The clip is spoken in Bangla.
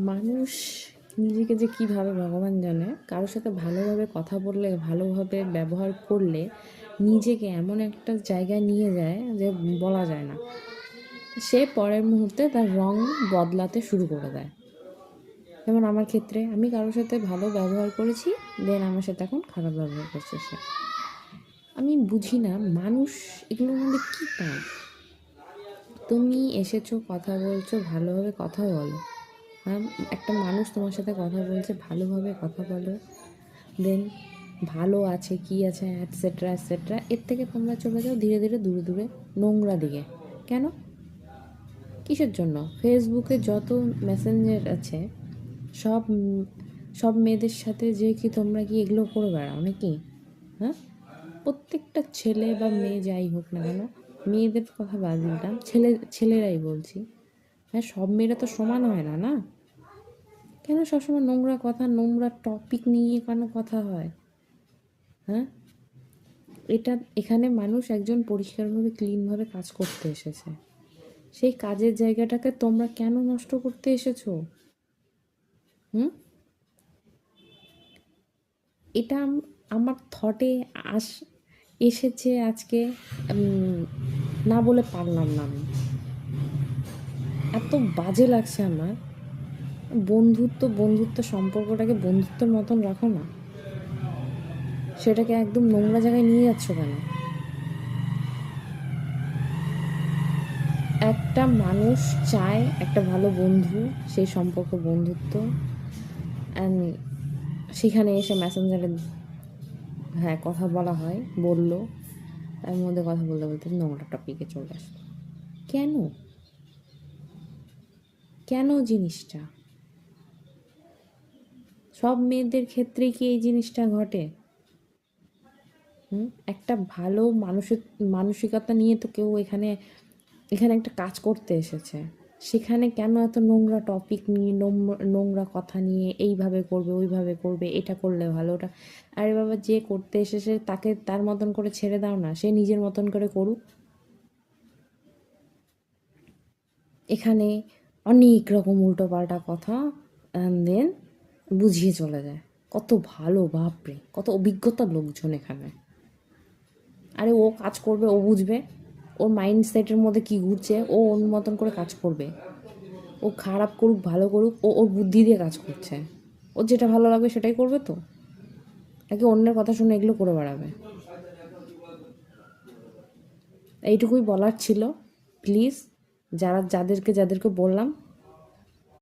মানুষ নিজেকে যে কীভাবে ভগবান জানে, কারোর সাথে ভালোভাবে কথা বললে, ভালোভাবে ব্যবহার করলে নিজেকে এমন একটা জায়গায় নিয়ে যায় যে বলা যায় না। সে পরের মুহূর্তে তার রং বদলাতে শুরু করে দেয়। যেমন আমার ক্ষেত্রে, আমি কারোর সাথে ভালো ব্যবহার করেছি, দেন আমার সাথে এখন খারাপ ব্যবহার করছে সে। আমি বুঝি না মানুষ এগুলোর মধ্যে কী পায়। তুমি এসেছো, কথা বলছো, ভালোভাবে কথা বলো। হ্যাঁ, একটা মানুষ তোমার সাথে কথা বলছে, ভালোভাবে কথা বলো, দেন ভালো আছে কি আছে অ্যাটসেট্রা অ্যাটসেট্রা, এর থেকে তোমরা চলে যাও ধীরে ধীরে দূরে দূরে নোংরা দিকে। কেন? কিসের জন্য? ফেসবুকে যত মেসেঞ্জার আছে সব সব মেয়েদের সাথে যে কি তোমরা কি এগুলো করে বেড়াও নাকি? হ্যাঁ, প্রত্যেকটা ছেলে বা মেয়ে যাই হোক না কেন, মেয়েদের কথা বাদ দিলাম, ছেলেরাই বলছি, হ্যাঁ সব মেয়েরা তো সমান হয় না, না? কেন সবসময় নোংরা কথা, নোংরা টপিক নিয়ে কেন কথা হয়? হ্যাঁ, এখানে মানুষ একজন পরিষ্কারভাবে ক্লিনভাবে কাজ করতে এসেছে, সেই কাজের জায়গাটাকে তোমরা কেন নষ্ট করতে এসেছো? হুম, এটা আমার থটে এসেছে আজকে, না বলে পারলাম না আমি। এত বাজে লাগছে আমার। বন্ধুত্ব সম্পর্কটাকে বন্ধুত্বের মতন রাখো না, সেটাকে একদম নোংরা জায়গায় নিয়ে যাচ্ছ কেন? একটা মানুষ চায় একটা ভালো বন্ধু, সেই সম্পর্ক বন্ধুত্ব, অ্যান্ড সেখানে এসে মেসেঞ্জারে হ্যাঁ কথা বলা হয়, বললো, তার মধ্যে কথা বলতে বলতে নোংরা টপিকে চলে আসলো। কেন? কেন জিনিসটা? সব মেয়েদের ক্ষেত্রেই কি এই জিনিসটা ঘটে? একটা ভালো মানসিকতা নিয়ে তো কেউ এখানে এখানে একটা কাজ করতে এসেছে, সেখানে কেন এত নোংরা টপিক নিয়ে, নোংরা কথা নিয়ে এইভাবে করবে, ওইভাবে করবে, এটা করলে ভালো, ওটা? আরে বাবা, যে করতে এসেছে তাকে তার মতন করে ছেড়ে দাও না, সে নিজের মতন করে করুক। এখানে অনেক রকম উল্টোপাল্টা কথা, অ্যান্ড দেন বুঝিয়ে চলে যায়। কত ভালো, বাপরে, কত অভিজ্ঞতার লোকজন এখানে। আরে ও কাজ করবে, ও বুঝবে, ওর মাইন্ডসেটের মধ্যে কী ঘুরছে, ও ওর মতন করে কাজ করবে। ও খারাপ করুক ভালো করুক, ও ওর বুদ্ধি দিয়ে কাজ করছে, ওর যেটা ভালো লাগবে সেটাই করবে। তো নাকি অন্যের কথা শুনে এগুলো করে বেড়াবে? এইটুকুই বলার ছিল। প্লিজ, যাদেরকে বললাম